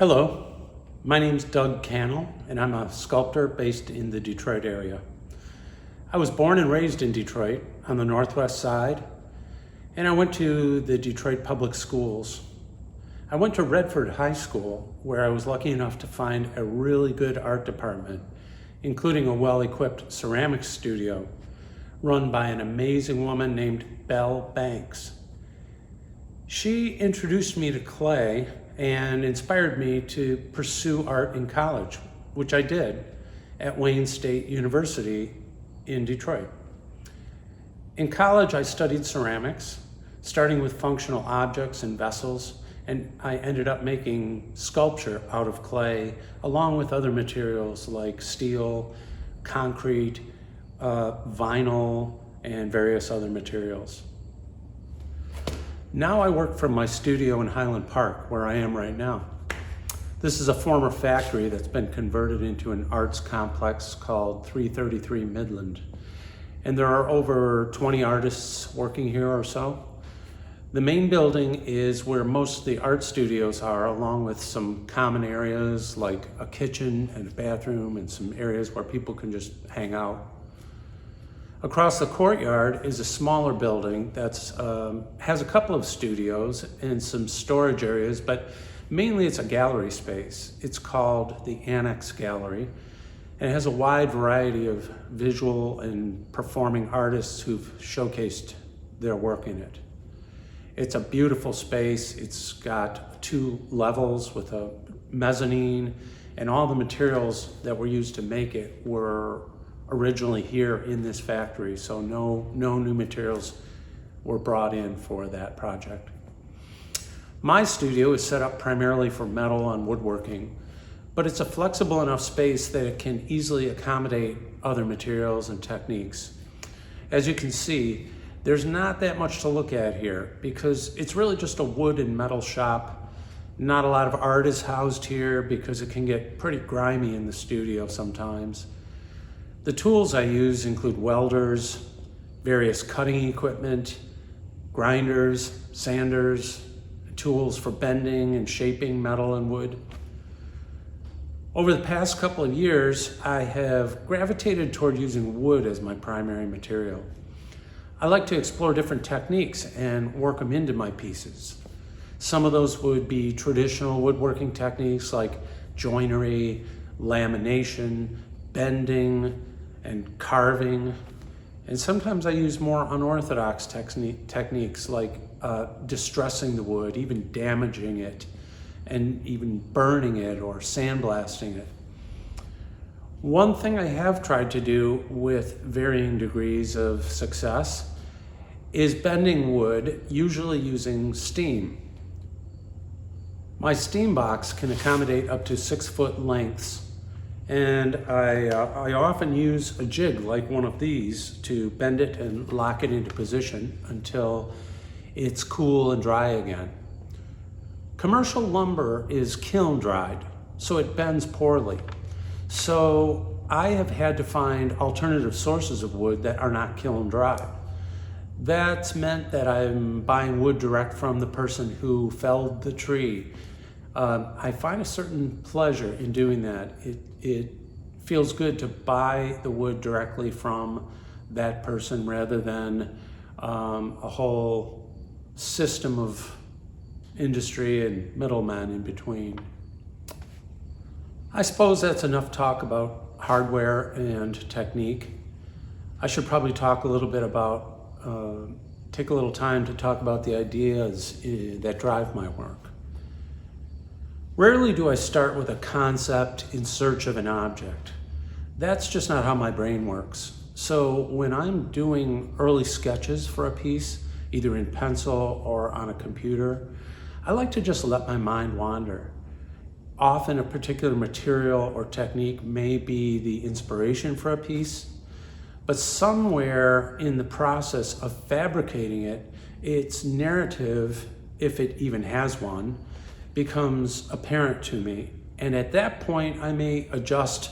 Hello, my name's Doug Cannell, and I'm a sculptor based in the Detroit area. I was born and raised in Detroit on the Northwest Side, and I went to the Detroit public schools. I went to Redford High School, where I was lucky enough to find a really good art department, including a well-equipped ceramics studio run by an amazing woman named Belle Banks. She introduced me to clay and inspired me to pursue art in college, which I did at Wayne State University in Detroit. In college, I studied ceramics, starting with functional objects and vessels, and I ended up making sculpture out of clay, along with other materials like steel, concrete, vinyl, and various other materials. Now I work from my studio in Highland Park, where I am right now. This is a former factory that's been converted into an arts complex called 333 Midland. And there are over 20 artists working here or so. The main building is where most of the art studios are, along with some common areas like a kitchen and a bathroom and some areas where people can just hang out. Across the courtyard is a smaller building that has a couple of studios and some storage areas, but mainly it's a gallery space. It's called the Annex Gallery, and it has a wide variety of visual and performing artists who've showcased their work in it. It's a beautiful space. It's got 2 levels with a mezzanine, and all the materials that were used to make it were originally here in this factory, so no new materials were brought in for that project. My studio is set up primarily for metal and woodworking, but it's a flexible enough space that it can easily accommodate other materials and techniques. As you can see, there's not that much to look at here because it's really just a wood and metal shop. Not a lot of art is housed here because it can get pretty grimy in the studio sometimes. The tools I use include welders, various cutting equipment, grinders, sanders, tools for bending and shaping metal and wood. Over the past couple of years, I have gravitated toward using wood as my primary material. I like to explore different techniques and work them into my pieces. Some of those would be traditional woodworking techniques like joinery, lamination, bending, and carving. And sometimes I use more unorthodox techniques like distressing the wood, even damaging it, and even burning it or sandblasting it. One thing I have tried to do with varying degrees of success is bending wood, usually using steam. My steam box can accommodate up to 6-foot lengths, and I often use a jig like one of these to bend it and lock it into position until it's cool and dry again. Commercial lumber is kiln dried, so it bends poorly. So I have had to find alternative sources of wood that are not kiln dry. That's meant that I'm buying wood direct from the person who felled the tree. I find a certain pleasure in doing that. It feels good to buy the wood directly from that person rather than a whole system of industry and middlemen in between. I suppose that's enough talk about hardware and technique. I should probably talk a little bit about, take a little time to talk about the ideas that drive my work. Rarely do I start with a concept in search of an object. That's just not how my brain works. So when I'm doing early sketches for a piece, either in pencil or on a computer, I like to just let my mind wander. Often a particular material or technique may be the inspiration for a piece, but somewhere in the process of fabricating it, its narrative, if it even has one, becomes apparent to me. And at that point, I may adjust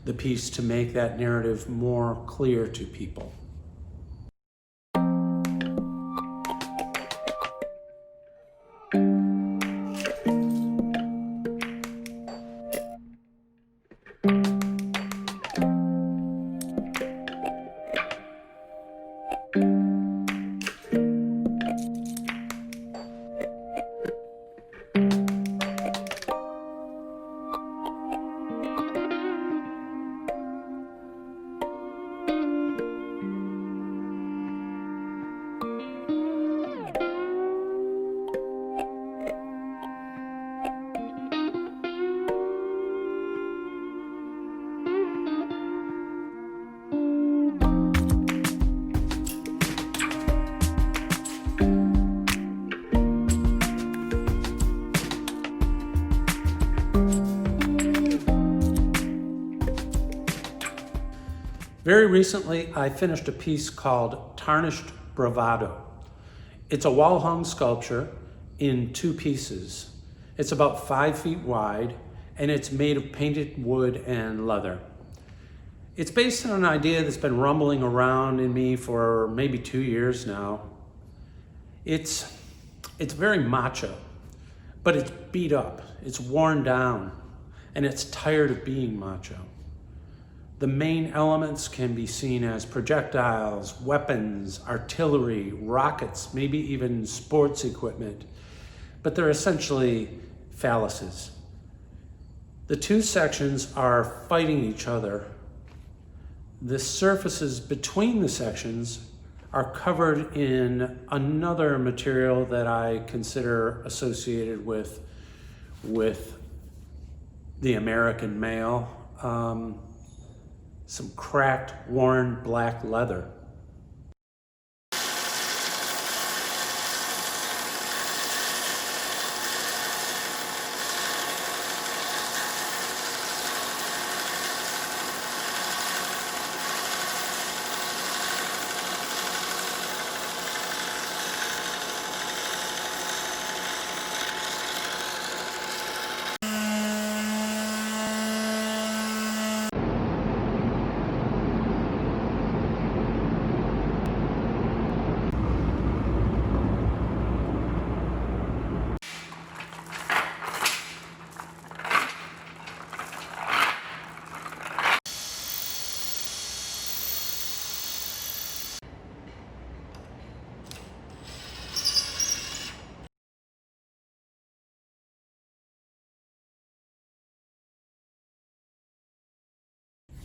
the piece to make that narrative more clear to people. Very recently, I finished a piece called Tarnished Bravado. It's a wall-hung sculpture in 2 pieces. It's about 5 feet wide, and it's made of painted wood and leather. It's based on an idea that's been rumbling around in me for maybe 2 years now. It's very macho, but it's beat up, it's worn down, and it's tired of being macho. The main elements can be seen as projectiles, weapons, artillery, rockets, maybe even sports equipment, but they're essentially phalluses. The 2 sections are fighting each other. The surfaces between the sections are covered in another material that I consider associated with the American male. Some cracked, worn black leather.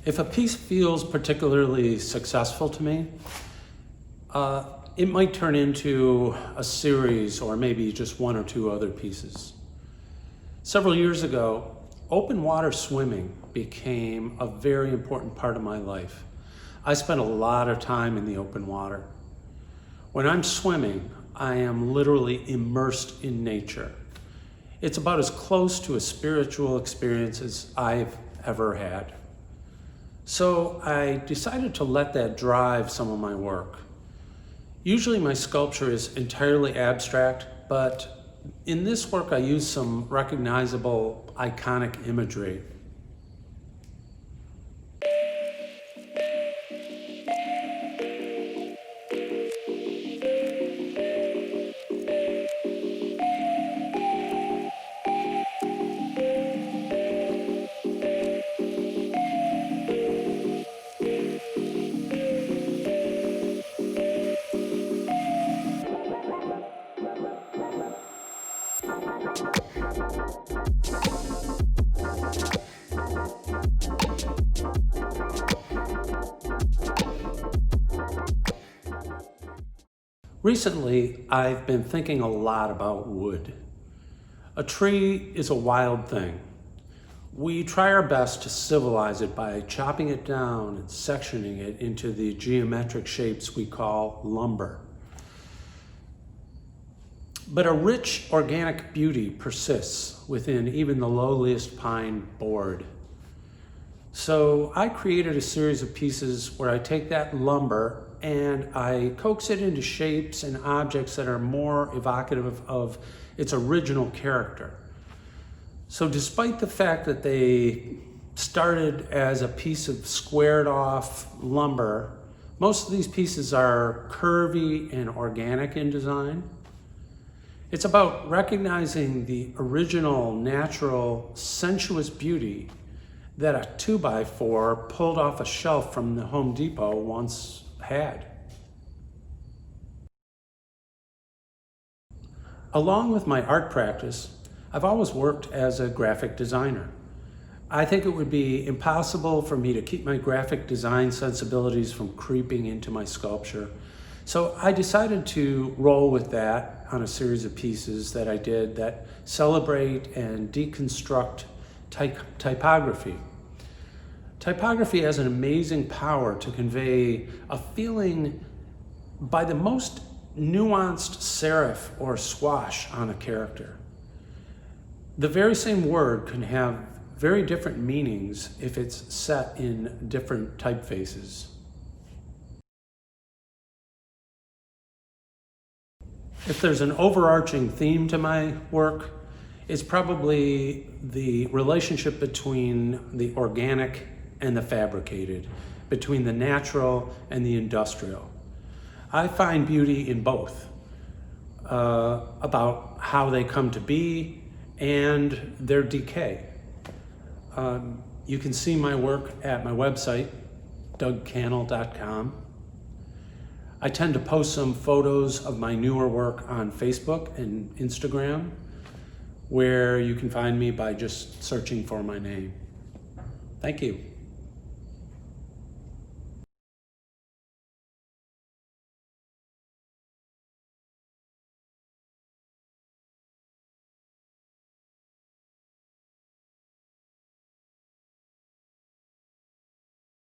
If a piece feels particularly successful to me, it might turn into a series or maybe just 1 or 2 other pieces. Several years ago, open water swimming became a very important part of my life. I spent a lot of time in the open water. When I'm swimming, I am literally immersed in nature. It's about as close to a spiritual experience as I've ever had. So I decided to let that drive some of my work. Usually my sculpture is entirely abstract, but in this work I use some recognizable, iconic imagery. Recently, I've been thinking a lot about wood. A tree is a wild thing. We try our best to civilize it by chopping it down and sectioning it into the geometric shapes we call lumber. But a rich organic beauty persists within even the lowliest pine board. So I created a series of pieces where I take that lumber and I coax it into shapes and objects that are more evocative of its original character. So despite the fact that they started as a piece of squared off lumber, most of these pieces are curvy and organic in design. It's about recognizing the original, natural, sensuous beauty that a 2x4 pulled off a shelf from the Home Depot once had. Along with my art practice, I've always worked as a graphic designer. I think it would be impossible for me to keep my graphic design sensibilities from creeping into my sculpture. So I decided to roll with that on a series of pieces that I did that celebrate and deconstruct typography. Typography has an amazing power to convey a feeling by the most nuanced serif or swash on a character. The very same word can have very different meanings if it's set in different typefaces. If there's an overarching theme to my work, it's probably the relationship between the organic and the fabricated, between the natural and the industrial. I find beauty in both, about how they come to be and their decay. You can see my work at my website, dougcannell.com. I tend to post some photos of my newer work on Facebook and Instagram, where you can find me by just searching for my name. Thank you.